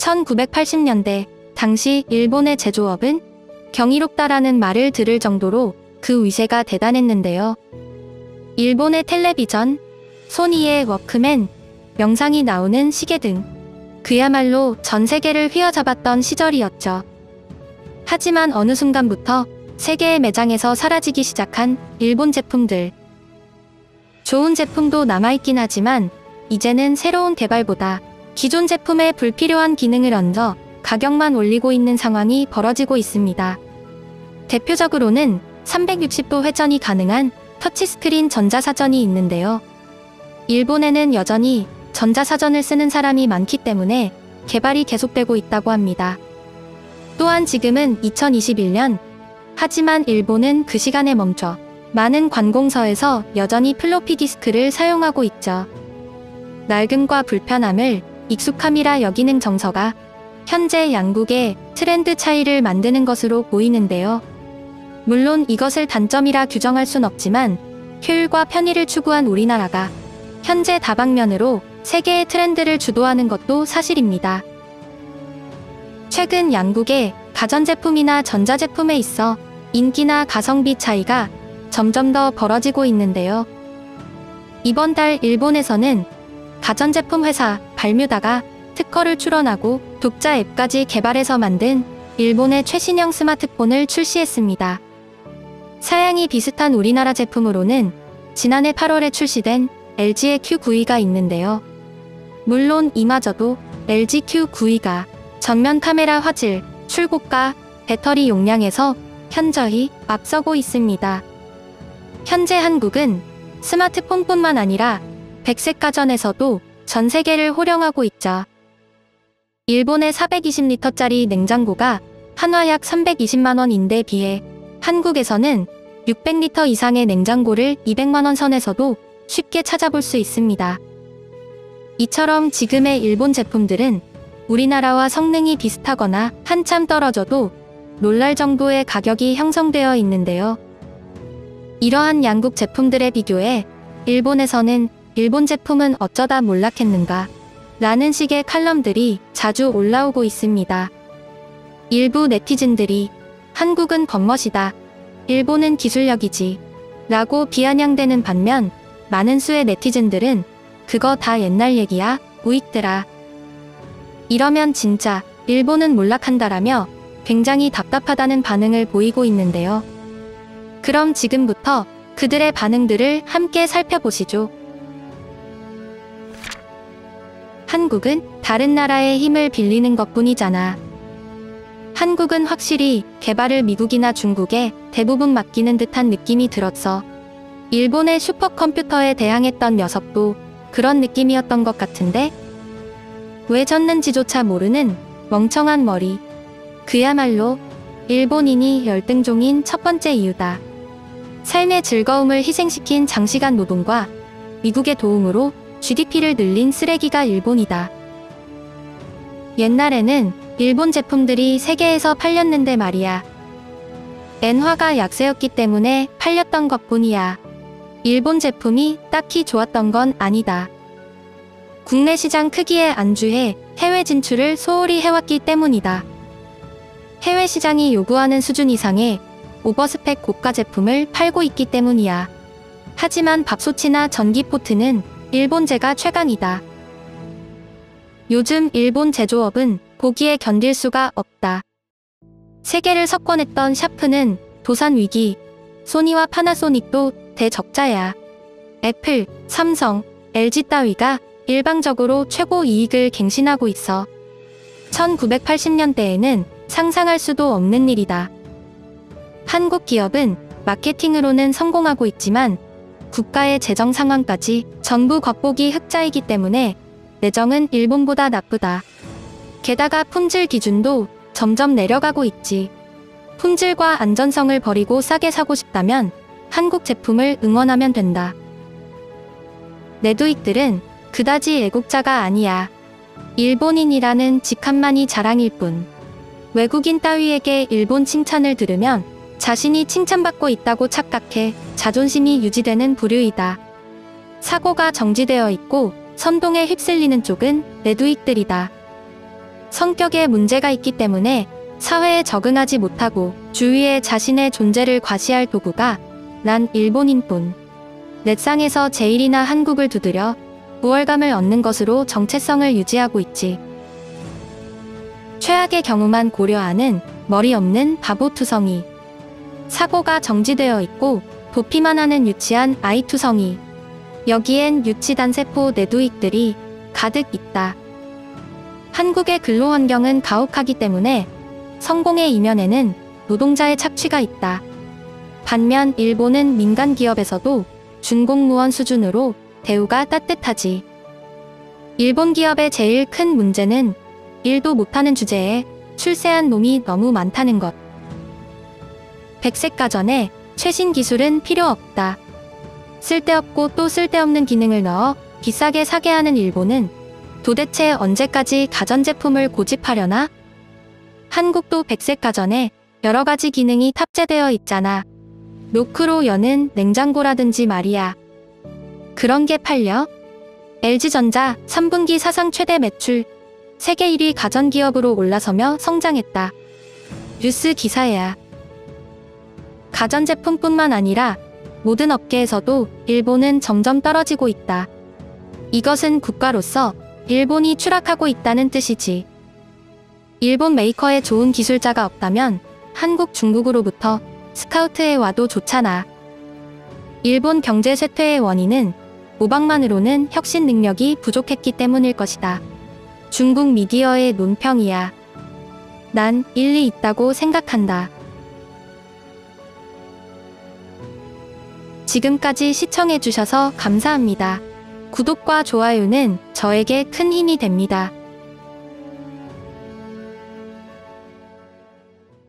1980년대 당시 일본의 제조업은 경이롭다라는 말을 들을 정도로 그 위세가 대단했는데요. 일본의 텔레비전, 소니의 워크맨, 명상이 나오는 시계 등 그야말로 전 세계를 휘어잡았던 시절이었죠. 하지만 어느 순간부터 세계의 매장에서 사라지기 시작한 일본 제품들. 좋은 제품도 남아있긴 하지만 이제는 새로운 개발보다 기존 제품에 불필요한 기능을 얹어 가격만 올리고 있는 상황이 벌어지고 있습니다. 대표적으로는 360도 회전이 가능한 터치스크린 전자사전이 있는데요. 일본에는 여전히 전자사전을 쓰는 사람이 많기 때문에 개발이 계속되고 있다고 합니다. 또한 지금은 2021년, 하지만 일본은 그 시간에 멈춰 많은 관공서에서 여전히 플로피 디스크를 사용하고 있죠. 낡음과 불편함을 익숙함이라 여기는 정서가 현재 양국의 트렌드 차이를 만드는 것으로 보이는데요. 물론 이것을 단점이라 규정할 순 없지만 효율과 편의를 추구한 우리나라가 현재 다방면으로 세계의 트렌드를 주도하는 것도 사실입니다. 최근 양국의 가전제품이나 전자제품에 있어 인기나 가성비 차이가 점점 더 벌어지고 있는데요. 이번 달 일본에서는 가전제품 회사 발뮤다가 특허를 출원하고 독자 앱까지 개발해서 만든 일본의 최신형 스마트폰을 출시했습니다. 사양이 비슷한 우리나라 제품으로는 지난해 8월에 출시된 LG의 Q92가 있는데요. 물론 이마저도 LG Q92가 전면 카메라 화질, 출고가, 배터리 용량에서 현저히 앞서고 있습니다. 현재 한국은 스마트폰뿐만 아니라 백색 가전에서도 전 세계를 호령하고 있죠. 일본의 420리터짜리 냉장고가 한화 약 320만원인데 비해 한국에서는 600리터 이상의 냉장고를 200만원 선에서도 쉽게 찾아볼 수 있습니다. 이처럼 지금의 일본 제품들은 우리나라와 성능이 비슷하거나 한참 떨어져도 놀랄 정도의 가격이 형성되어 있는데요. 이러한 양국 제품들에 비교해 일본에서는 일본 제품은 어쩌다 몰락했는가 라는 식의 칼럼들이 자주 올라오고 있습니다. 일부 네티즌들이 한국은 겉멋이다, 일본은 기술력이지 라고 비아냥대는 반면 많은 수의 네티즌들은 그거 다 옛날 얘기야, 우익들아. 이러면 진짜 일본은 몰락한다라며 굉장히 답답하다는 반응을 보이고 있는데요. 그럼 지금부터 그들의 반응들을 함께 살펴보시죠. 한국은 다른 나라의 힘을 빌리는 것뿐이잖아. 한국은 확실히 개발을 미국이나 중국에 대부분 맡기는 듯한 느낌이 들었어. 일본의 슈퍼컴퓨터에 대항했던 녀석도 그런 느낌이었던 것 같은데? 왜 졌는지조차 모르는 멍청한 머리. 그야말로 일본인이 열등종인 첫 번째 이유다. 삶의 즐거움을 희생시킨 장시간 노동과 미국의 도움으로 GDP를 늘린 쓰레기가 일본이다. 옛날에는 일본 제품들이 세계에서 팔렸는데 말이야. 엔화가 약세였기 때문에 팔렸던 것뿐이야. 일본 제품이 딱히 좋았던 건 아니다. 국내 시장 크기에 안주해 해외 진출을 소홀히 해왔기 때문이다. 해외 시장이 요구하는 수준 이상의 오버스펙 고가 제품을 팔고 있기 때문이야. 하지만 밥솥이나 전기포트는 일본제가 최강이다. 요즘 일본 제조업은 보기에 견딜 수가 없다. 세계를 석권했던 샤프는 도산 위기, 소니와 파나소닉도 대적자야. 애플, 삼성, LG 따위가 일방적으로 최고 이익을 갱신하고 있어. 1980년대에는 상상할 수도 없는 일이다. 한국 기업은 마케팅으로는 성공하고 있지만 국가의 재정 상황까지 전부 겉보기 흑자이기 때문에 내정은 일본보다 나쁘다. 게다가 품질 기준도 점점 내려가고 있지. 품질과 안전성을 버리고 싸게 사고 싶다면 한국 제품을 응원하면 된다. 네두익들은 그다지 애국자가 아니야. 일본인이라는 직함만이 자랑일 뿐. 외국인 따위에게 일본 칭찬을 들으면 자신이 칭찬받고 있다고 착각해 자존심이 유지되는 부류이다. 사고가 정지되어 있고 선동에 휩쓸리는 쪽은 네두익들이다. 성격에 문제가 있기 때문에 사회에 적응하지 못하고 주위에 자신의 존재를 과시할 도구가 난 일본인뿐. 넷상에서 제일이나 한국을 두드려 우월감을 얻는 것으로 정체성을 유지하고 있지. 최악의 경우만 고려하는 머리 없는 바보투성이. 사고가 정지되어 있고 도피만 하는 유치한 아이투성이. 여기엔 유치단세포 내두익들이 가득 있다. 한국의 근로환경은 가혹하기 때문에 성공의 이면에는 노동자의 착취가 있다. 반면 일본은 민간 기업에서도 준공무원 수준으로 대우가 따뜻하지. 일본 기업의 제일 큰 문제는 일도 못하는 주제에 출세한 놈이 너무 많다는 것. 백색가전에 최신 기술은 필요 없다. 쓸데없고 또 쓸데없는 기능을 넣어 비싸게 사게 하는 일본은 도대체 언제까지 가전제품을 고집하려나? 한국도 백색가전에 여러 가지 기능이 탑재되어 있잖아. 노크로 여는 냉장고라든지 말이야. 그런 게 팔려? LG전자 3분기 사상 최대 매출, 세계 1위 가전기업으로 올라서며 성장했다. 뉴스 기사야. 가전제품뿐만 아니라 모든 업계에서도 일본은 점점 떨어지고 있다. 이것은 국가로서 일본이 추락하고 있다는 뜻이지. 일본 메이커에 좋은 기술자가 없다면 한국, 중국으로부터 스카우트해 와도 좋잖아. 일본 경제 쇠퇴의 원인은 모방만으로는 혁신 능력이 부족했기 때문일 것이다. 중국 미디어의 논평이야. 난 일리 있다고 생각한다. 지금까지 시청해주셔서 감사합니다. 구독과 좋아요는 저에게 큰 힘이 됩니다.